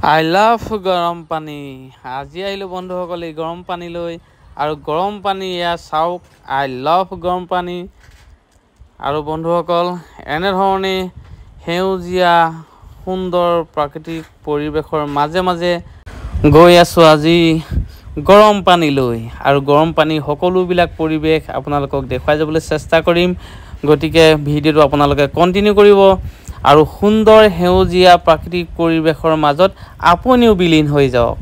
I love গৰম পানী। আজি আহিলোঁ বন্ধুসকল এই গৰম পানী লৈ, আৰু গৰম পানী এয়া চাওক, আই লাভ গৰম পানী। আৰু বন্ধুসকল এনেধৰণে সেউজীয়া সুন্দৰ প্ৰাকৃতিক পৰিৱেশৰ মাজে মাজে গৈ আছোঁ আজি গৰম পানী লৈ, আৰু গৰম পানী সকলোবিলাক পৰিৱেশ আপোনালোকক দেখুৱাই যাবলৈ চেষ্টা কৰিম। গতিকে ভিডিঅ'টো আপোনালোকে কণ্টিনিউ কৰিব, আৰু সুন্দৰ সেউজীয়া প্ৰাকৃতিক পৰিৱেশৰ মাজত আপুনিও বিলীন হৈ যাওক।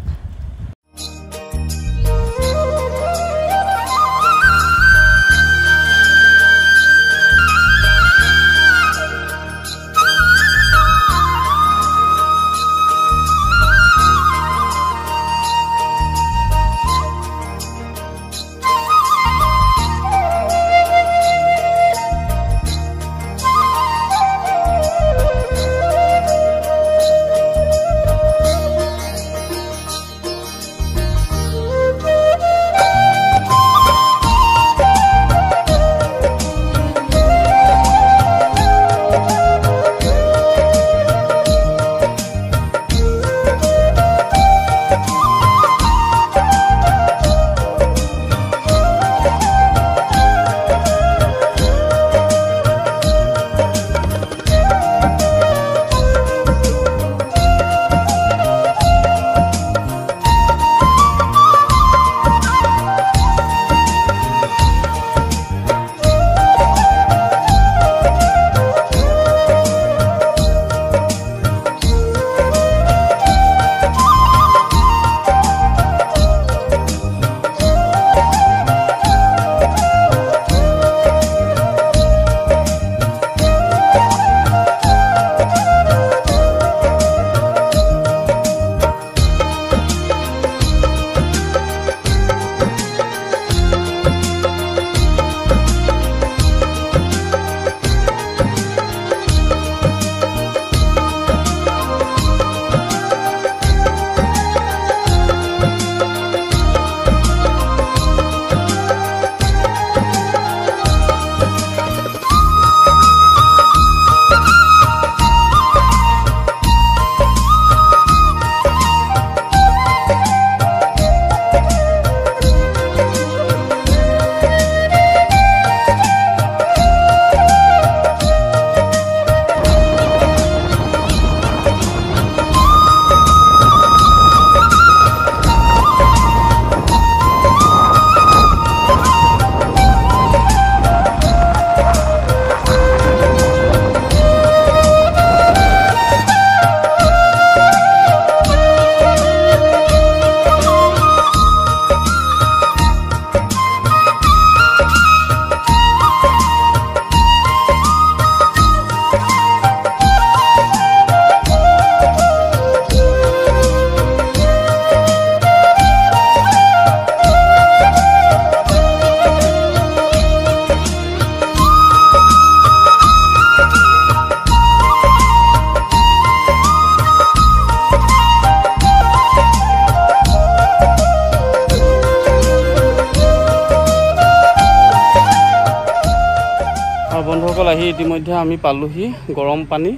বন্ধুসকল আহি ইতিমধ্যে আমি পালোহি গৰম পানী,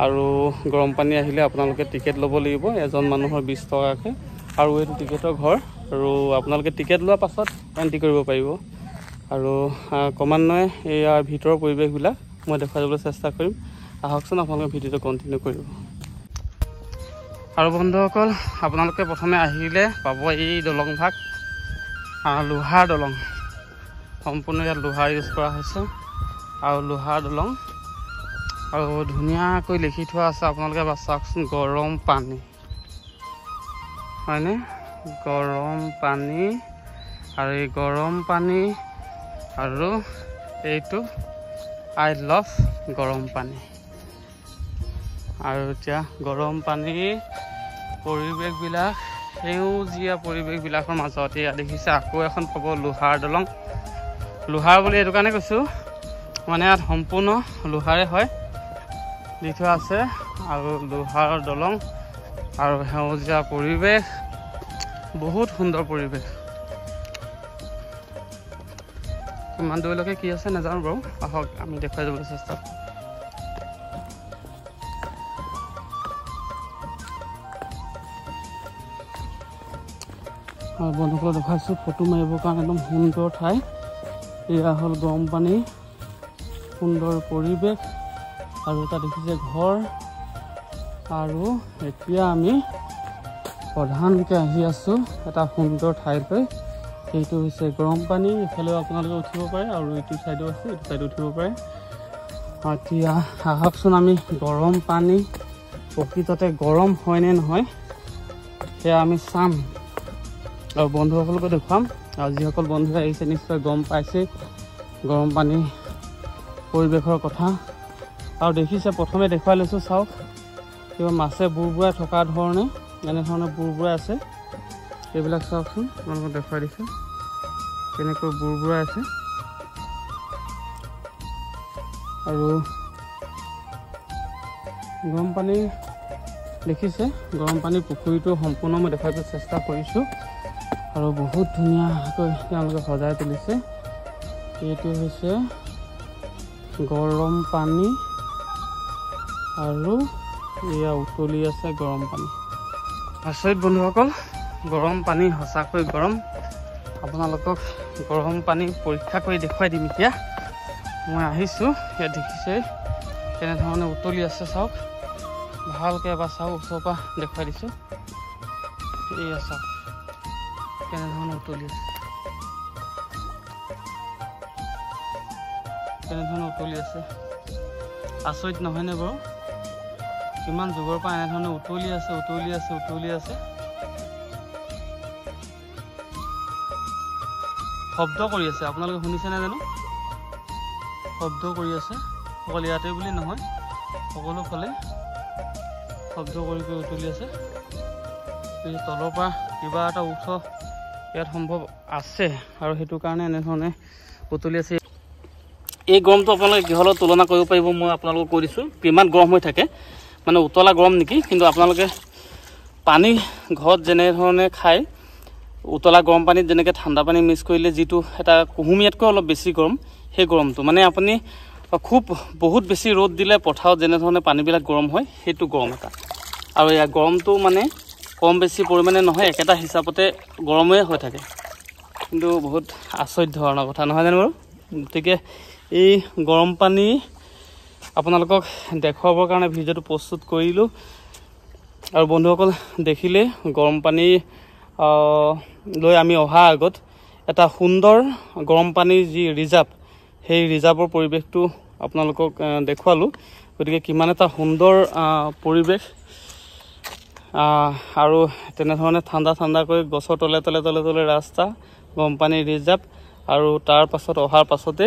আৰু গৰম পানী আহিলে আপোনালোকে টিকেট ল'ব লাগিব, এজন মানুহৰ 20 টকাকৈ, আৰু এইটো টিকেটৰ ঘৰ, আৰু আপোনালোকে টিকেট লোৱাৰ পাছত এণ্ট্ৰি কৰিব পাৰিব। আৰু ক্ৰমান্বয়ে ইয়াৰ ভিতৰৰ পৰিৱেশবিলাক মই দেখুৱাই যাবলৈ চেষ্টা কৰিম। আহকচোন আপোনালোকে ভিডিঅ'টো কণ্টিনিউ কৰিব। আৰু বন্ধুসকল আপোনালোকে প্ৰথমে আহিলে পাব এই দলং ভাগ, লোহাৰ দলং, সম্পূৰ্ণ ইয়াত লোহাৰ ইউজ কৰা হৈছে, আৰু লোহাৰ দলং, আৰু ধুনীয়াকৈ লিখি থোৱা আছে আপোনালোকে চাওকচোন, গৰম পানী, হয়নে? গৰম পানী, আৰু এই গৰম পানী, আৰু এইটো আই লাভ গৰম পানী। আৰু এতিয়া গৰম পানীৰ পৰিৱেশবিলাক, সেউজীয়া পৰিৱেশবিলাকৰ মাজত এয়া দেখিছে আকৌ এখন পাব লোহাৰ দলং। লোহাৰ বুলি এইটো কাৰণে কৈছোঁ, মানে ইয়াত সম্পূৰ্ণ লোহাৰে হয় দি থোৱা আছে, আৰু লোহাৰৰ দলং, আৰু সেউজীয়া পৰিৱেশ, বহুত সুন্দৰ পৰিৱেশ। কিমান দূৰলৈকে কি আছে নাজানো বাৰু, আহক আমি দেখুৱাই যাবলৈ চেষ্টা কৰোঁ। আৰু বন্ধুসকলক দেখাইছোঁ ফটো মাৰিবৰ কাৰণে একদম সুন্দৰ ঠাই। এয়া হ'ল গৰম পানী, সুন্দৰ পৰিৱেশ আৰু এটা দেখিছে ঘৰ। আৰু এতিয়া আমি প্ৰধানকৈ আহি আছোঁ এটা সুন্দৰ ঠাইলৈ। সেইটো হৈছে গৰম পানী। এইফালেও আপোনালোকে উঠিব পাৰে আৰু এইটো ছাইডো আছে, এইটো ছাইডো উঠিব পাৰে। এতিয়া আহকচোন আমি গৰম পানী প্ৰকৃততে গৰম হয়নে নহয় সেয়া আমি চাম আৰু বন্ধুসকলকো দেখুৱাম। আৰু যিসকল বন্ধুৱে আহিছে নিশ্চয় গম পাইছে গৰম পানী পৰিৱেশৰ কথা। আৰু দেখিছে প্ৰথমে দেখুৱাই লৈছোঁ, চাওক কিবা মাছে বুৰবুৰাই থকা ধৰণে এনেধৰণে বুৰবুৰাই আছে। এইবিলাক চাওকচোন, আপোনালোকক দেখুৱাই দিছোঁ কেনেকৈ বুৰবুৰাই আছে। আৰু গৰম পানী দেখিছে, গৰম পানী পুখুৰীটো সম্পূৰ্ণ মই দেখাবলৈ চেষ্টা কৰিছোঁ আৰু বহুত ধুনীয়াকৈ তেওঁলোকে সজাই তুলিছে। এইটো হৈছে গৰম পানী আৰু এয়া উতলি আছে গৰম পানী। আচৰিত বন্ধুসকল, গৰম পানী সঁচাকৈ গৰম। আপোনালোকক গৰম পানী পৰীক্ষা কৰি দেখুৱাই দিম। এতিয়া মই আহিছোঁ, ইয়াত দেখিছে কেনেধৰণে উতলি আছে। চাওক ভালকৈ এবাৰ চাওক, ওচৰৰ পৰা দেখুৱাই দিছোঁ। এয়া চাওক কেনেধৰণে উতলি আছে, কেনেধৰণে উতলি আছে। আচৰিত নহয়নে বাৰু? কিমান যুগৰ পৰা এনেধৰণে উতলি আছে, উতলি আছে, উতলি আছে। শব্দ কৰি আছে, আপোনালোকে শুনিছেনে জানো? শব্দ কৰি আছে, অকল ইয়াতে বুলি নহয়, সকলো ফালে শব্দ কৰি কৰি উতলি আছে। তলৰ পৰা কিবা এটা উৎস ইয়াত সম্ভৱ আছে আৰু সেইটো কাৰণে এনেধৰণে উতলি আছে। এই গৰমটো আপোনালোকে কিহৰ লগত তুলনা কৰিব পাৰিব মই আপোনালোকক কৈ দিছোঁ কিমান গৰম হৈ থাকে, মানে উতলা গৰম নেকি। কিন্তু আপোনালোকে পানী ঘৰত যেনেধৰণে খায়, উতলা গৰম পানীত যেনেকৈ ঠাণ্ডা পানী মিক্স কৰিলে যিটো এটা কুহুমীয়াতকৈ অলপ বেছি গৰম, সেই গৰমটো মানে আপুনি খুব বহুত বেছি ৰ'দ দিলে পথাৰত যেনেধৰণে পানীবিলাক গৰম হয়, সেইটো গৰম এটা। আৰু ইয়াৰ গৰমটো মানে কম বেছি পৰিমাণে নহয়, একেটা হিচাপতে গৰমেই হৈ থাকে। কিন্তু বহুত আচৰিত ধৰণৰ কথা নহয় জানো বাৰু? গতিকে এই গৰম পানী আপোনালোকক দেখুৱাবৰ কাৰণে ভিডিঅ'টো প্ৰস্তুত কৰিলোঁ। আৰু বন্ধুসকল দেখিলে গৰম পানী লৈ আমি অহাৰ আগত এটা সুন্দৰ গৰম পানীৰ যি ৰিজাৰ্ভ, সেই ৰিজাৰ্ভৰ পৰিৱেশটো আপোনালোকক দেখুৱালোঁ। গতিকে কিমান এটা সুন্দৰ পৰিৱেশ আৰু তেনেধৰণে ঠাণ্ডা ঠাণ্ডাকৈ গছৰ তলে তলে তলে তলে ৰাস্তা, গৰম পানীৰ ৰিজাৰ্ভ আৰু তাৰ পাছত অহাৰ পাছতে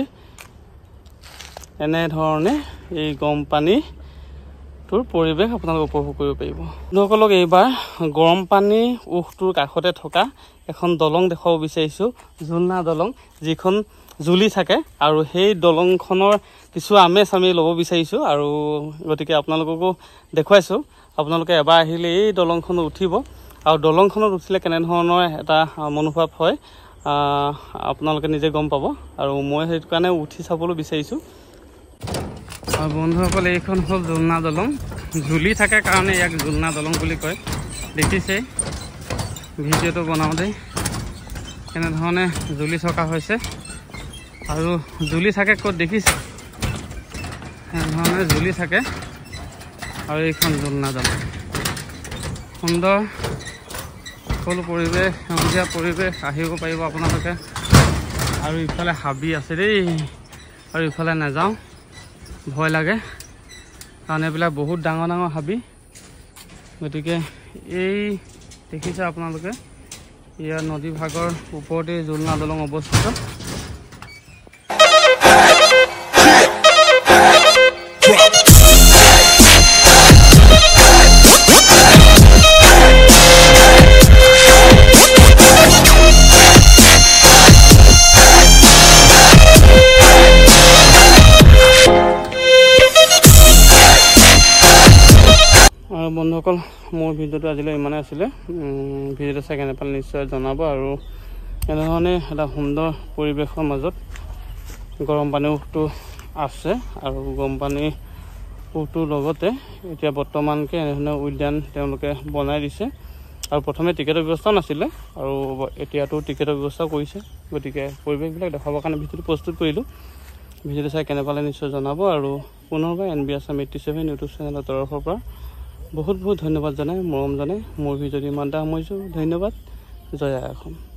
এনেধৰণে এই গৰম পানীটোৰ পৰিৱেশ আপোনালোকে উপভোগ কৰিব পাৰিব। বন্ধুসকলক এইবাৰ গৰম পানী উহটোৰ কাষতে থকা এখন দলং দেখুৱাব বিচাৰিছোঁ, ঝুলনা দলং, যিখন জুলি থাকে। আৰু সেই দলংখনৰ কিছু আমেজ আমি ল'ব বিচাৰিছোঁ আৰু গতিকে আপোনালোককো দেখুৱাইছোঁ। আপোনালোকে এবাৰ আহিলে এই দলংখনত উঠিব আৰু দলংখনত উঠিলে কেনেধৰণৰ এটা মনোভাৱ হয় আপোনালোকে নিজে গম পাব। আৰু মই সেইটো কাৰণে উঠি চাবলৈ বিচাৰিছোঁ। আৰু বন্ধুসকল এইখন হ'ল ঝুলনা দলং। ঝুলি থাকে কাৰণে ইয়াক ঝুলনা দলং বুলি কয়। দেখিছে ভিডিঅ'টো বনাওঁতেই কেনেধৰণে জুলি থকা হৈছে। আৰু জুলি থাকে ক'ত দেখিছে, এনেধৰণে জুলি থাকে। আৰু এইখন ঝুলনা দলং সুন্দৰ, সকলো পৰিৱেশ সেউজীয়া পৰিৱেশ, আহিব পাৰিব আপোনালোকে। আৰু ইফালে হাবি আছে দেই, আৰু ইফালে নাযাওঁ, ভয় লাগে কাৰণ এইবিলাক বহুত ডাঙৰ ডাঙৰ হাবি। গতিকে এই দেখিছে আপোনালোকে, ইয়াৰ নদী ভাগৰ ওপৰতে ঝুলনা দলং অৱস্থিত। বন্ধুসকল মোৰ ভিডিঅ'টো আজিলৈ ইমানেই আছিলে। ভিডিঅ'টো চাই কেনে পালে নিশ্চয় জনাব। আৰু এনেধৰণে এটা সুন্দৰ পৰিৱেশৰ মাজত গৰম পানী উহটো আছে। আৰু গৰম পানী উহটোৰ লগতে এতিয়া বৰ্তমানকৈ এনেধৰণে উদ্যান তেওঁলোকে বনাই দিছে। আৰু প্ৰথমে টিকেটৰ ব্যৱস্থা নাছিলে আৰু এতিয়াতো টিকেটৰ ব্যৱস্থা কৰিছে গতিকে পৰিৱেশবিলাক দেখাবৰ কাৰণে ভিডিঅ'টো প্ৰস্তুত কৰিলোঁ ভিডিঅ'টো চাই কেনে পালে নিশ্চয় জনাব আৰু পুনৰবাৰ NB Assam 87 ইউটিউব চেনেলৰ তৰফৰ পৰা বহুত বহুত ধন্যবাদ জনাই মৰম জনাই মোৰ ভিডিঅ'টো ইমানটা সামৰিছোঁ ধন্যবাদ জয় আই অসম